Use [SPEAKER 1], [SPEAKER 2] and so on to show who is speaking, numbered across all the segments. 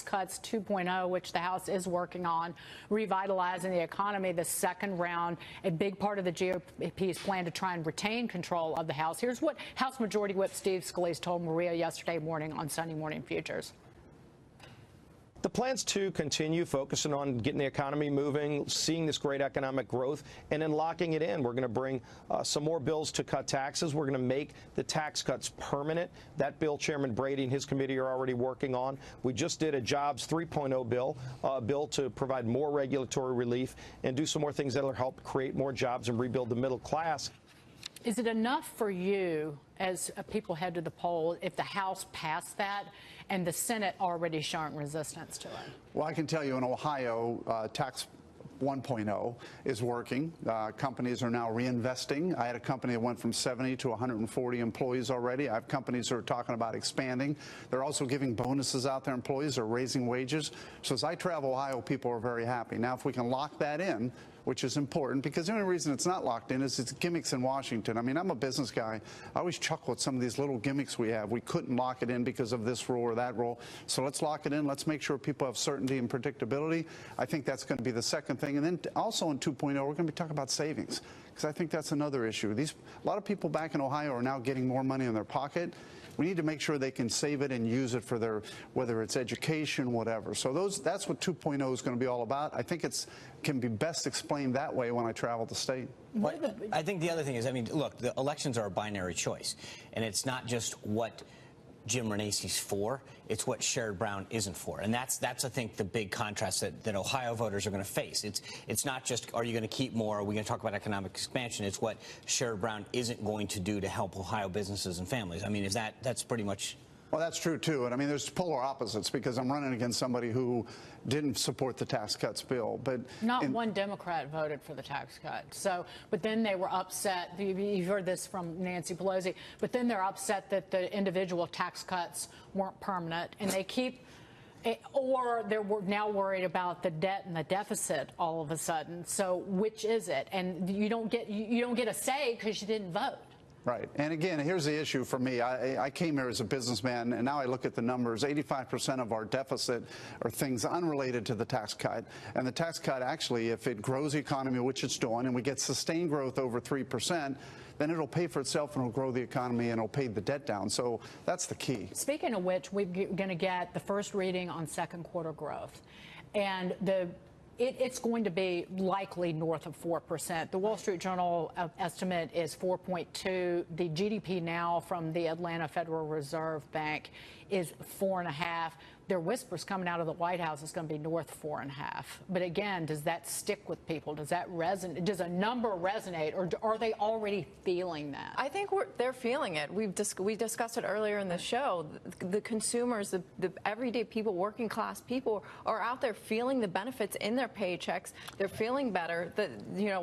[SPEAKER 1] Tax Cuts 2.0, which the House is working on, revitalizing the economy. The second round, a big part of the GOP's plan to try and retain control of the House. Here's what House Majority Whip Steve Scalise told Maria yesterday morning on Sunday Morning Futures.
[SPEAKER 2] The plans to continue focusing on getting the economy moving, seeing this great economic growth, and then locking it in. We're going to bring some more bills to cut taxes. We're going to make the tax cuts permanent. That bill Chairman Brady and his committee are already working on. We just did a Jobs 3.0 bill to provide more regulatory relief and do some more things that will help create more jobs and rebuild the middle class.
[SPEAKER 1] Is it enough for you, as people head to the poll, if the House passed that and the Senate already showing resistance to it?
[SPEAKER 3] Well, I can tell you in Ohio, tax 1.0 is working. Companies are now reinvesting. I had a company that went from 70 to 140 employees already. I have companies who are talking about expanding. They're also giving bonuses out there. Employees are raising wages. So as I travel Ohio, people are very happy. Now, if we can lock that in, which is important, because the only reason it's not locked in is it's gimmicks in Washington. I mean, I'm a business guy. I always chuckle at some of these little gimmicks we have. We couldn't lock it in because of this rule or that rule. So let's lock it in. Let's make sure people have certainty and predictability. I think that's going to be the second thing. And then also in 2.0, we're going to be talking about savings, because I think that's another issue. A lot of people back in Ohio are now getting more money in their pocket. We need to make sure they can save it and use it for their, whether it's education, whatever. So that's what 2.0 is going to be all about. I think it can be best explained that way when I travel the state.
[SPEAKER 4] Well, I think the other thing is, I mean, look, the elections are a binary choice, and it's not just what Jim Renacci's for, it's what Sherrod Brown isn't for. And that's I think, the big contrast that Ohio voters are going to face. It's not just, are you going to keep more, are we going to talk about economic expansion? It's what Sherrod Brown isn't going to do to help Ohio businesses and families. I mean, that's pretty much...
[SPEAKER 3] Well, that's true, too. And I mean, there's polar opposites, because I'm running against somebody who didn't support the tax cuts bill. But
[SPEAKER 1] not one Democrat voted for the tax cut. So, but then they were upset. You've heard this from Nancy Pelosi. But then they're upset that the individual tax cuts weren't permanent, and they keep. Or they're now worried about the debt and the deficit all of a sudden. So which is it? And you don't get a say because you didn't vote.
[SPEAKER 3] Right. And again, here's the issue for me. I came here as a businessman, and now I look at the numbers. 85% of our deficit are things unrelated to the tax cut. And the tax cut, actually, if it grows the economy, which it's doing, and we get sustained growth over 3%, then it'll pay for itself and it'll grow the economy and it'll pay the debt down. So that's the key.
[SPEAKER 1] Speaking of which, we're going to get the first reading on second quarter growth. And it's going to be likely north of 4%. The Wall Street Journal estimate is 4.2. The GDP now from the Atlanta Federal Reserve Bank is 4.5. There are whispers coming out of the White House it's going to be north 4.5. But again, does that stick with people? Does that resonate? Does a number resonate, or are they already feeling that?
[SPEAKER 5] I think they're feeling it. We discussed it earlier in the show. The consumers, the everyday people, working class people, are out there feeling the benefits in their paychecks. They're feeling better.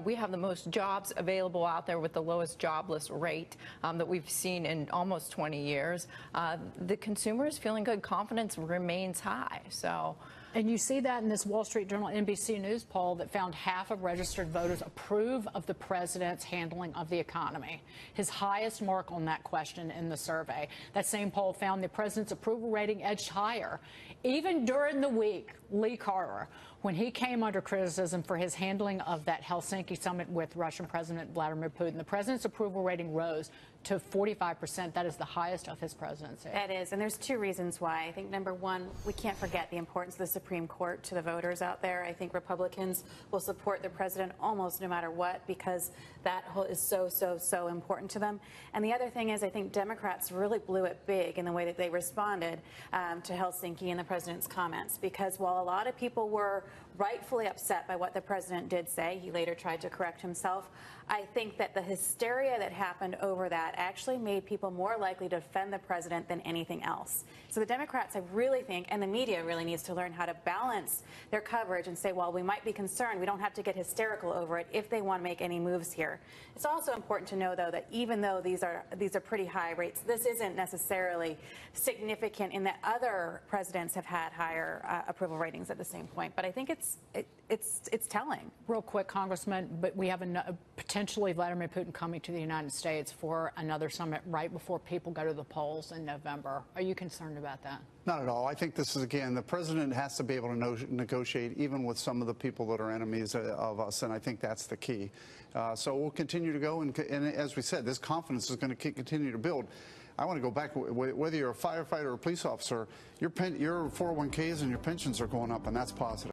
[SPEAKER 5] We have the most jobs available out there with the lowest jobless rate that we've seen in almost 20 years. The consumer is feeling good. Confidence remains high. So.
[SPEAKER 1] And you see that in this Wall Street Journal NBC News poll that found half of registered voters approve of the president's handling of the economy, his highest mark on that question in the survey. That same poll found the president's approval rating edged higher. Even during the week, Lee Carter, when he came under criticism for his handling of that Helsinki summit with Russian President Vladimir Putin, the president's approval rating rose to 45%. That is the highest of his presidency.
[SPEAKER 6] That is, and there's two reasons why. I think, number one, we can't forget the importance of the Supreme Court to the voters out there. I think Republicans will support the president almost no matter what, because that is so important to them. And the other thing is, I think Democrats really blew it big in the way that they responded to Helsinki and the president's comments, because while a lot of people were rightfully upset by what the president did say, he later tried to correct himself, I think that the hysteria that happened over that actually made people more likely to defend the president than anything else. So the Democrats, I really think, and the media really needs to learn how to balance their coverage and say, well, we might be concerned. We don't have to get hysterical over it if they want to make any moves here. It's also important to know, though, that even though these are pretty high rates, this isn't necessarily significant in that other presidents have had higher approval ratings at the same point. But I think it's telling.
[SPEAKER 1] Real quick, Congressman, but we have potentially Vladimir Putin coming to the United States for another summit right before people go to the polls in November. Are you concerned about that?
[SPEAKER 3] Not at all. I think this is, again, the president has to be able to negotiate even with some of the people that are enemies of us, and I think that's the key. So we'll continue to go, and as we said, this confidence is going to continue to build. I want to go back, whether you're a firefighter or a police officer, your 401ks and your pensions are going up, and that's positive.